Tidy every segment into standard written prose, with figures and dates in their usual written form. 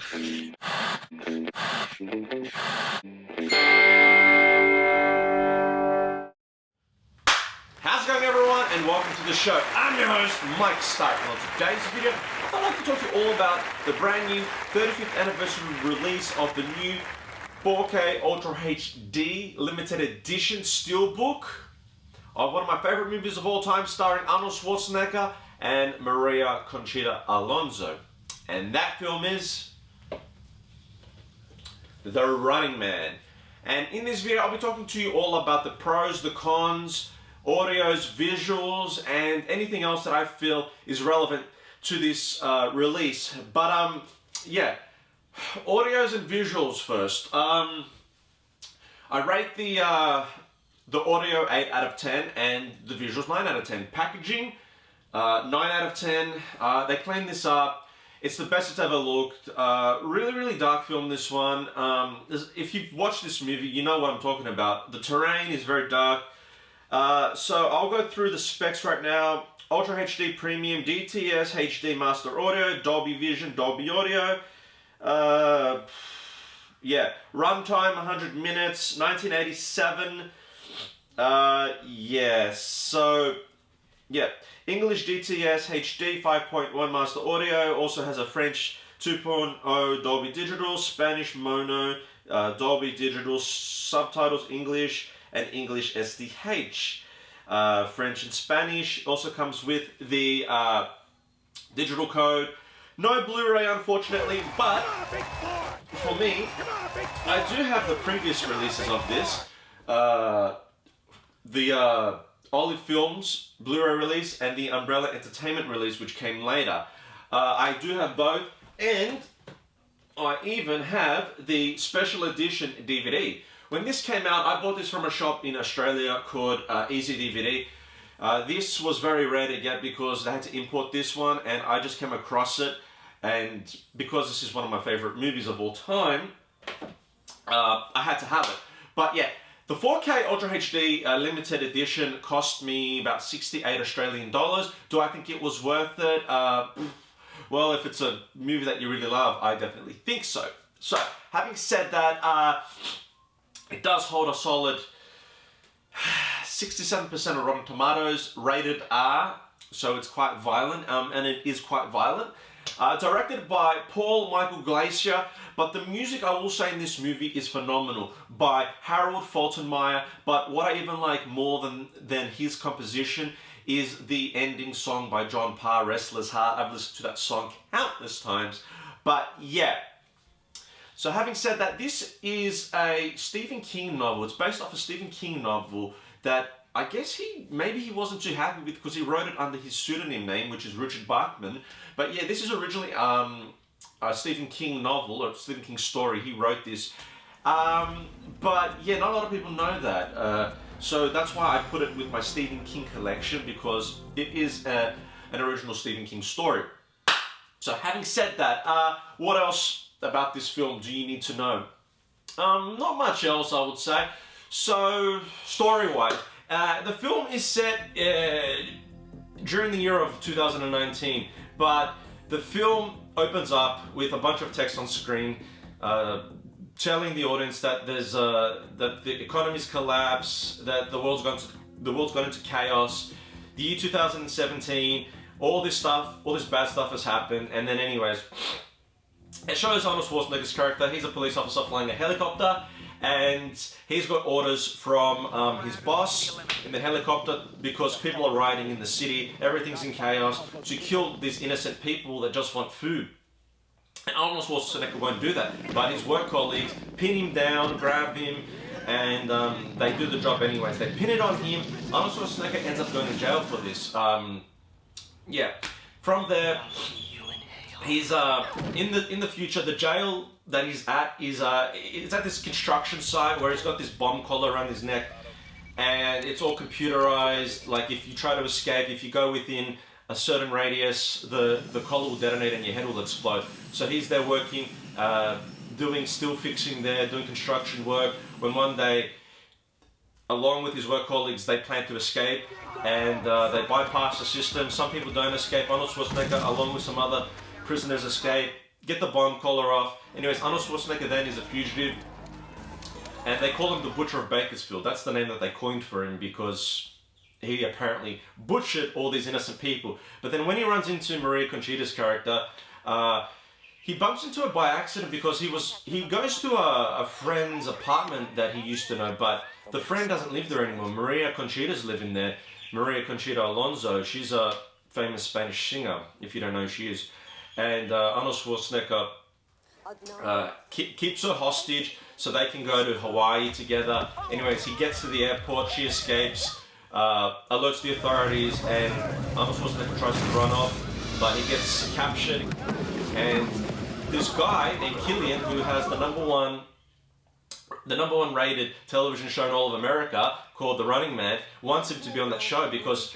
How's it going, everyone, and welcome to the show. I'm your host, Mike Stark, and on today's video, I'd like to talk to you all about the brand new 35th anniversary release of the new 4K Ultra HD limited edition Steelbook of one of my favorite movies of all time, starring Arnold Schwarzenegger and Maria Conchita Alonso. And that film is The Running Man. And in this video, I'll be talking to you all about the pros, the cons, audios, visuals, and anything else that I feel is relevant to this release. But yeah, audios and visuals first. I rate the audio 8 out of 10 and the visuals 9 out of 10. Packaging, 9 out of 10. They cleaned this up. It's the best it's ever looked. Really dark film, this one. If you've watched this movie, you know what I'm talking about. The terrain is very dark. So I'll go through the specs right now. Ultra HD Premium, DTS, HD Master Audio, Dolby Vision, Dolby Audio. Yeah, runtime 100 minutes, 1987. Yeah, so yeah, English DTS HD 5.1 Master Audio, also has a French 2.0 Dolby Digital, Spanish Mono, Dolby Digital, subtitles English, and English SDH. French and Spanish also comes with the digital code. No Blu-ray, unfortunately, but for me, I do have the previous releases of this. The Olive Films Blu-ray release and the Umbrella Entertainment release, which came later. I do have both, and I even have the special edition DVD. When this came out, I bought this from a shop in Australia called Easy DVD. This was very rare to get because they had to import this one, and I just came across it. And because this is one of my favorite movies of all time, I had to have it. But yeah, the 4K Ultra HD limited edition cost me about 68 Australian dollars. Do I think it was worth it? Well, if it's a movie that you really love, I definitely think so. So, having said that, it does hold a solid 67% of Rotten Tomatoes, rated R, so it's quite violent, and it is quite violent. Directed by Paul Michael Glacier, but the music, I will say, in this movie is phenomenal, by Harold Faltermeyer. But what I even like more than his composition is the ending song by John Parr, Restless Heart. I've listened to that song countless times. But yeah, so having said that, this is a Stephen King novel. It's based off a Stephen King novel that I guess maybe he wasn't too happy with because he wrote it under his pseudonym name, which is Richard Bachman. But yeah, this is originally a Stephen King novel, or Stephen King story. He wrote this. But yeah, not a lot of people know that. So that's why I put it with my Stephen King collection, because it is an original Stephen King story. So having said that, what else about this film do you need to know? Not much else, I would say. So, story-wise, the film is set during the year of 2019, but the film opens up with a bunch of text on screen telling the audience that that the economy's collapsed, that the world's gone into chaos. The year 2017, all this bad stuff has happened, and then anyways, it shows Arnold Schwarzenegger's character. He's a police officer flying a helicopter, and he's got orders from his boss in the helicopter, because people are rioting in the city, everything's in chaos, to kill these innocent people that just want food. And Arnold Schwarzenegger won't do that, but his work colleagues pin him down, grab him, and they do the job anyways. They pin it on him. Arnold Schwarzenegger ends up going to jail for this. Yeah, from there, he's in the future. The jail that he's at is it's at this construction site where he's got this bomb collar around his neck, and it's all computerized. Like, if you try to escape, if you go within a certain radius, the collar will detonate and your head will explode. So he's there working, doing steel fixing there, doing construction work, when one day, along with his work colleagues, they plan to escape, and they bypass the system. Some people don't escape. Arnold Schwarzenegger, along with some other prisoners, escape. get the bomb collar off. Anyways, Arnold Schwarzenegger then is a fugitive, and they call him the Butcher of Bakersfield. That's the name that they coined for him because he apparently butchered all these innocent people. But then when he runs into Maria Conchita's character, he bumps into her by accident because he goes to a friend's apartment that he used to know, but the friend doesn't live there anymore. Maria Conchita's living there. Maria Conchita Alonso, she's a famous Spanish singer, if you don't know who she is. And Arnold Schwarzenegger keeps her hostage so they can go to Hawaii together. Anyways, he gets to the airport, she escapes, alerts the authorities, and Arnold Schwarzenegger tries to run off, but he gets captured. And this guy named Killian, who has the number one rated television show in all of America called The Running Man, wants him to be on that show because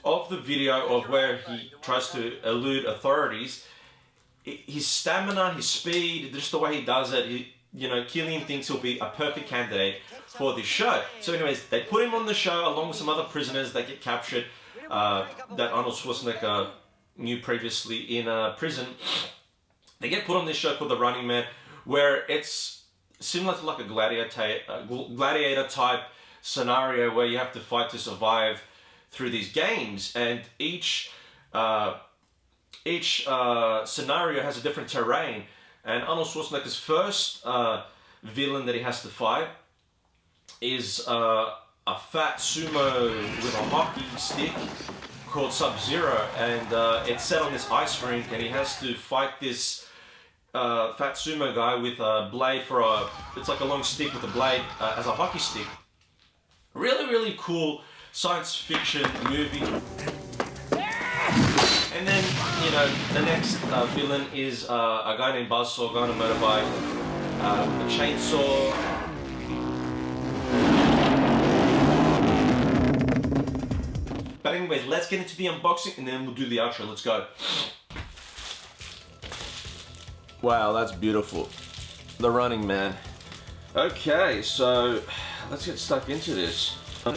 of the video of where he tries to elude authorities. His stamina, his speed, just the way he does it, Killian thinks he'll be a perfect candidate for this show. So anyways, they put him on the show along with some other prisoners that get captured that Arnold Schwarzenegger knew previously in prison. They get put on this show called The Running Man, where it's similar to like a gladiator type scenario where you have to fight to survive through these games, and each scenario has a different terrain. And Arnold Schwarzenegger's first villain that he has to fight is a fat sumo with a hockey stick called Sub-Zero, and it's set on this ice rink, and he has to fight this fat sumo guy with a blade it's like a long stick with a blade as a hockey stick. Really, really cool science fiction movie. And then, the next villain is a guy named Buzzsaw, guy on a motorbike, with a chainsaw. But anyways, let's get into the unboxing and then we'll do the outro. Let's go. Wow, that's beautiful. The Running Man. Okay, so let's get stuck into this. I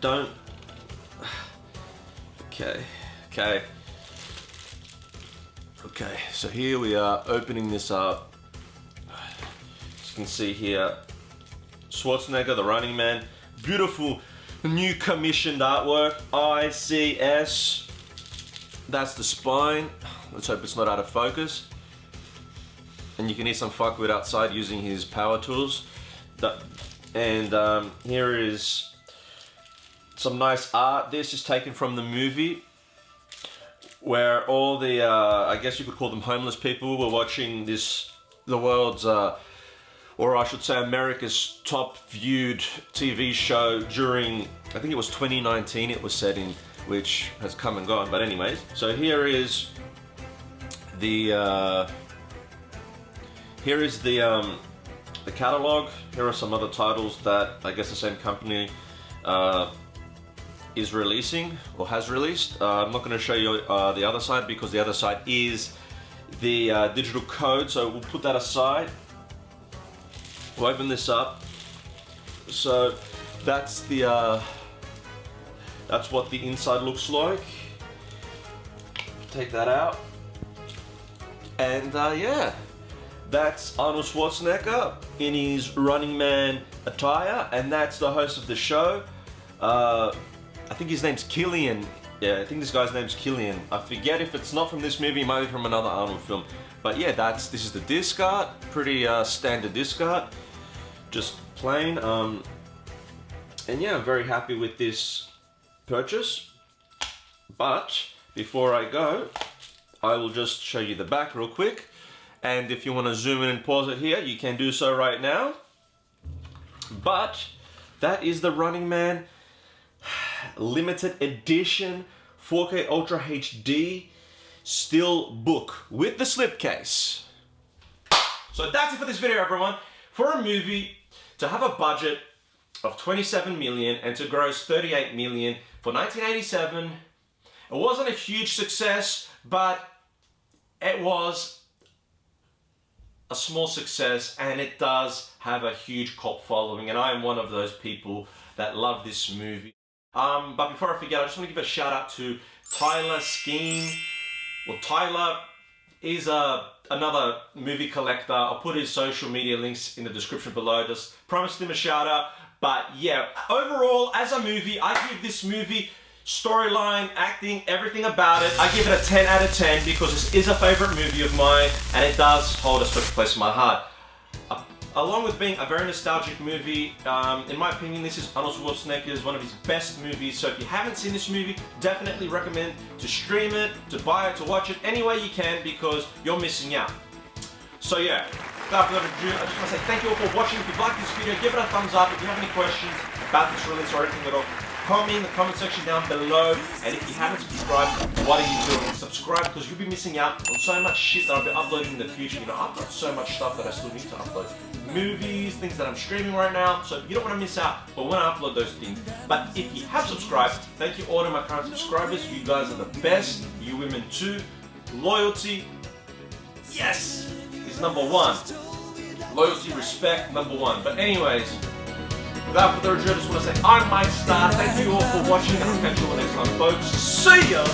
don't... Okay, so here we are opening this up. As you can see here, Schwarzenegger, The Running Man. Beautiful new commissioned artwork, ICS. That's the spine. Let's hope it's not out of focus. And you can hear some fuckwit outside using his power tools. And here is some nice art. This is taken from the movie where all the, I guess you could call them homeless people, were watching the world's, or I should say America's top viewed TV show during, I think it was 2019 it was set in, which has come and gone, but anyways. So here is the catalog. Here are some other titles that I guess the same company is releasing or has released. I'm not going to show you the other side because the other side is the digital code, so we'll put that aside. We'll open this up. So that's what the inside looks like. Take that out, and yeah, that's Arnold Schwarzenegger in his Running Man attire, and that's the host of the show. I think his name's Killian. Yeah, I think this guy's name's Killian. I forget if it's not from this movie, it might be from another Arnold film. But yeah, this is the disc art, pretty standard disc art, just plain. And yeah, I'm very happy with this purchase. But before I go, I will just show you the back real quick. And if you want to zoom in and pause it here, you can do so right now. But that is the Running Man limited edition 4K Ultra HD SteelBook with the slipcase. So that's it for this video, everyone. For a movie to have a budget of 27 million and to gross 38 million for 1987, it wasn't a huge success, but it was a small success, and it does have a huge cult following, and I am one of those people that love this movie. But before I forget, I just want to give a shout out to Tyler Skeen. Well, Tyler is another movie collector. I'll put his social media links in the description below. Just promised him a shout out. But yeah, overall, as a movie, I give this movie storyline, acting, everything about it. I give it a 10 out of 10 because this is a favorite movie of mine and it does hold a special place in my heart. Along with being a very nostalgic movie, in my opinion, this is Arnold Schwarzenegger's one of his best movies. So if you haven't seen this movie, definitely recommend to stream it, to buy it, to watch it any way you can because you're missing out. So yeah, without further ado, I just want to say thank you all for watching. If you've liked this video, give it a thumbs up. If you have any questions about this release or anything at all, comment in the comment section down below. And if you haven't subscribed, what are you doing? Subscribe because you'll be missing out on so much shit that I'll be uploading in the future. You know, I've got so much stuff that I still need to upload. Movies, things that I'm streaming right now, so you don't want to miss out but when I upload those things. But if you have subscribed, thank you all to my current subscribers. You guys are the best. You women too. Loyalty, yes, is number one. Loyalty, respect, number one. But anyways, without further ado, I just want to say I'm Mike Star. Thank you all for watching and I'll catch you all next time, folks. See ya!